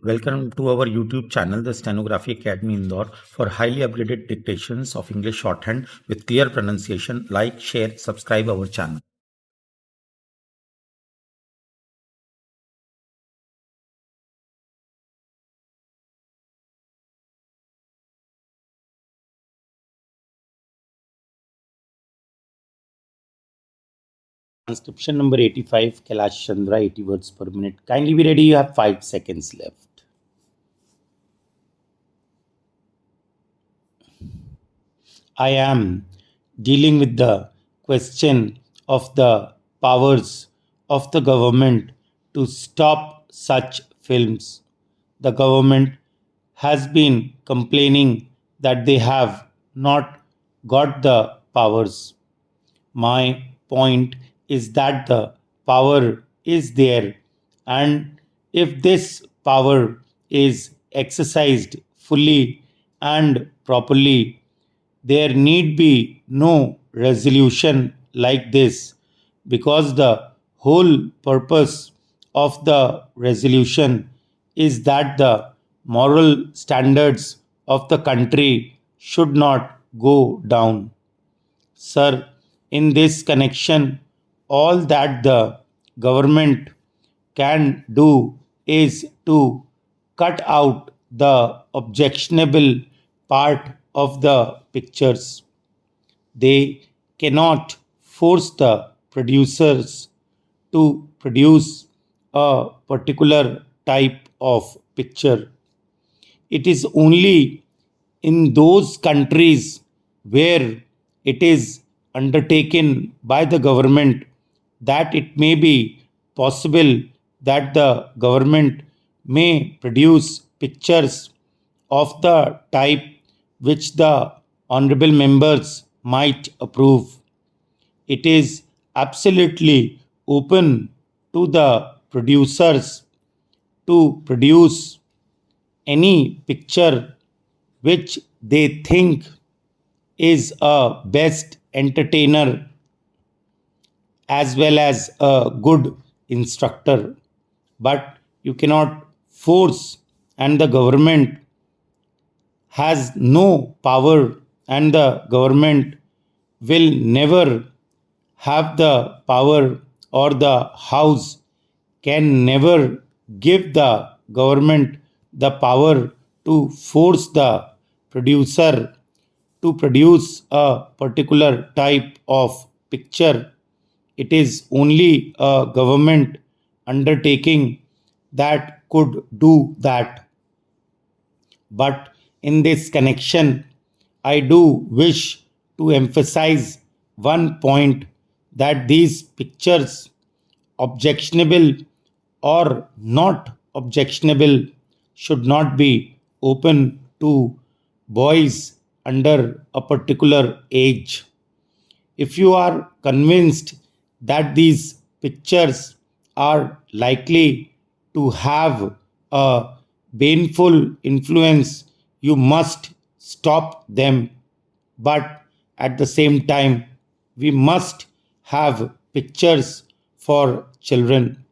Welcome to our YouTube channel, the Stenography Academy Indore, for highly upgraded dictations of English shorthand with clear pronunciation. Like, share, subscribe our channel. Transcription number 85, Kailash Chandra, 80 words per minute. Kindly be ready, you have 5 seconds left. I am dealing with the question of the powers of the government to stop such films. The government has been complaining that they have not got the powers. My point is that the power is there, and if this power is exercised fully and properly, there need be no resolution like this, because the whole purpose of the resolution is that the moral standards of the country should not go down. Sir, in this connection, all that the government can do is to cut out the objectionable part of the pictures. They cannot force the producers to produce a particular type of picture. It is only in those countries where it is undertaken by the government that it may be possible that the government may produce pictures of the type which the honorable members might approve. It is absolutely open to the producers to produce any picture which they think is a best entertainer as well as a good instructor. But you cannot force, and the government has no power, and the government will never have the power, or the house can never give the government the power to force the producer to produce a particular type of picture. It is only a government undertaking that could do that. But in this connection, I do wish to emphasize one point, that these pictures, objectionable or not objectionable, should not be open to boys under a particular age. If you are convinced that these pictures are likely to have a baneful influence, you must stop them. But at the same time, we must have pictures for children.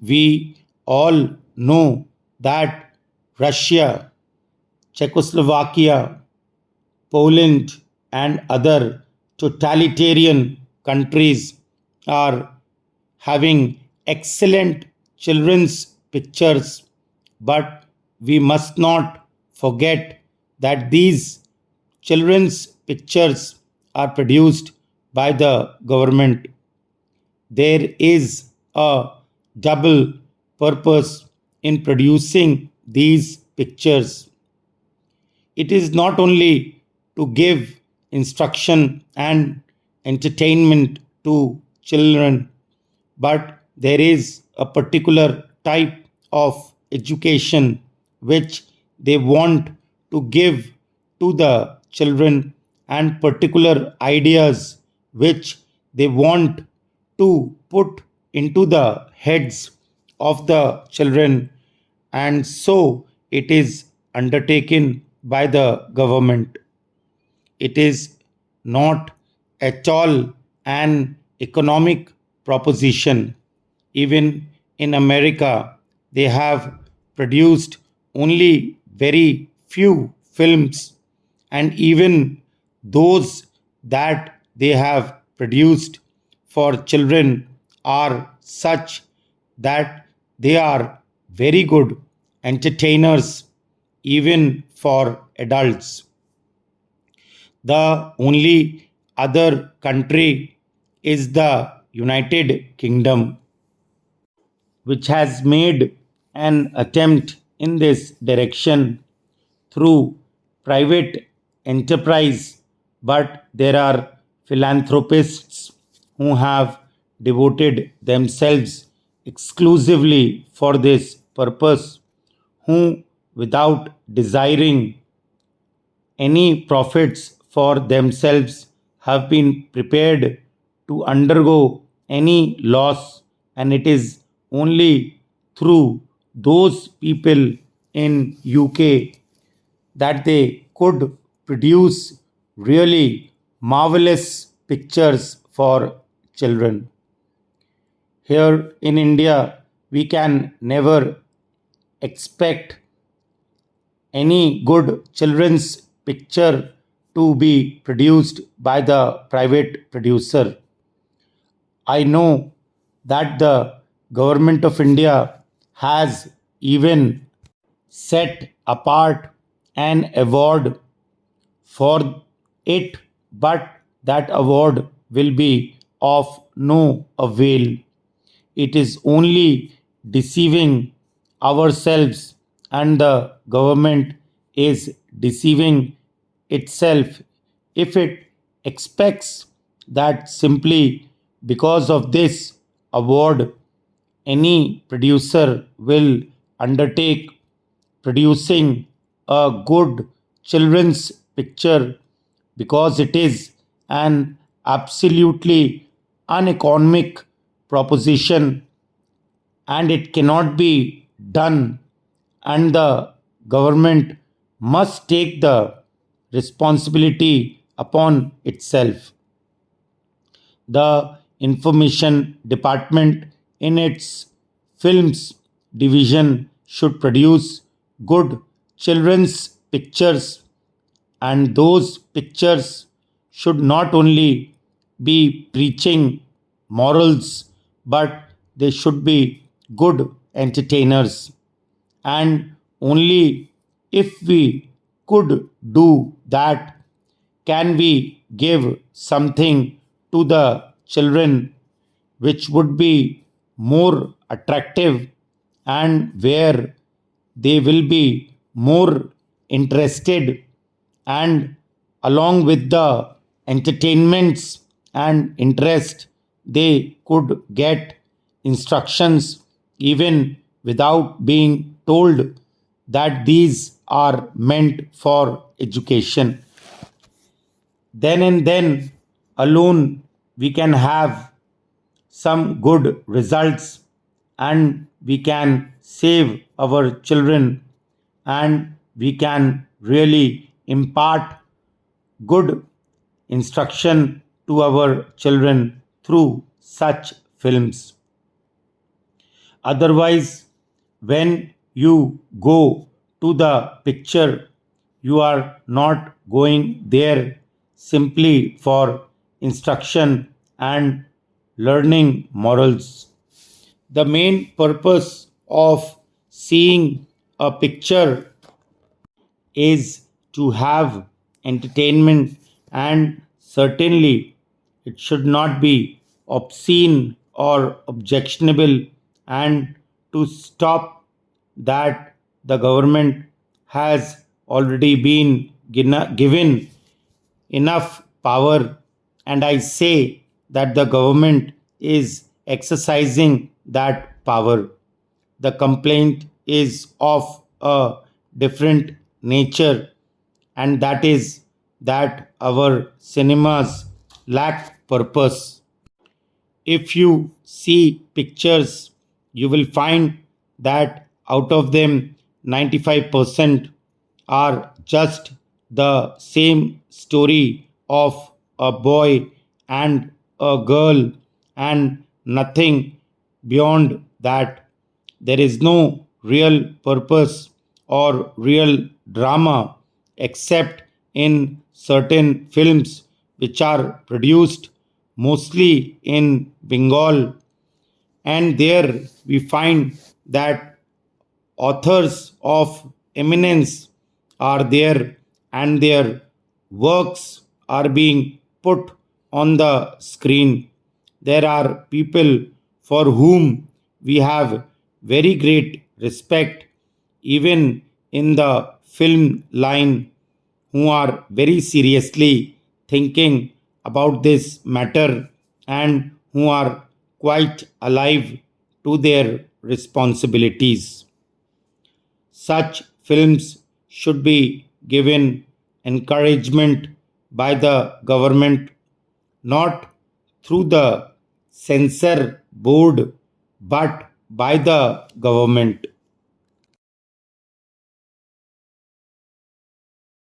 We all know that Russia, Czechoslovakia, Poland, and other totalitarian countries are having excellent children's pictures, but we must not forget that these children's pictures are produced by the government. There is a double purpose in producing these pictures. It is not only to give instruction and entertainment to children, but there is a particular type of education which they want to give to the children, and particular ideas which they want to put into the heads of the children, and so it is undertaken by the government. It is not at all an economic proposition. Even in America, they have produced only very few films, and even those that they have produced for children are such that they are very good entertainers even for adults. The only other country is the United Kingdom, which has made an attempt in this direction through private enterprise, but there are philanthropists who have devoted themselves exclusively for this purpose, who, without desiring any profits for themselves, have been prepared to undergo any loss, and it is only through those people in UK that they could produce really marvelous pictures for children. Here in India, we can never expect any good children's picture to be produced by the private producer. I know that the government of India has even set apart an award for it, but that award will be of no avail. It is only deceiving ourselves, and the government is deceiving itself if it expects that simply because of this award, any producer will undertake producing a good children's picture, because it is an absolutely uneconomic proposition and it cannot be done, and the government must take the responsibility upon itself. The information department in its films division should produce good children's pictures, and those pictures should not only be preaching morals, but they should be good entertainers. And only if we could do that can we give something to the children which would be more attractive and where they will be more interested, and along with the entertainments and interest they could get instructions even without being told that these are meant for education. Then and then alone we can have some good results, and we can save our children, and we can really impart good instruction to our children through such films. Otherwise, when you go to the picture, you are not going there simply for instruction and learning morals. The main purpose of seeing a picture is to have entertainment, and certainly it should not be obscene or objectionable, and to stop that the government has already been given enough power, and I say that the government is exercising that power. The complaint is of a different nature, and that is that our cinemas lack purpose. If you see pictures, you will find that out of them, 95% are just the same story of a boy and a girl, and nothing beyond that. There is no real purpose or real drama except in certain films which are produced mostly in Bengal. And there we find that authors of eminence are there and their works are being put on the screen. There are people for whom we have very great respect, even in the film line, who are very seriously thinking about this matter and who are quite alive to their responsibilities. Such films should be given encouragement by the government, not through the censor board, but by the government.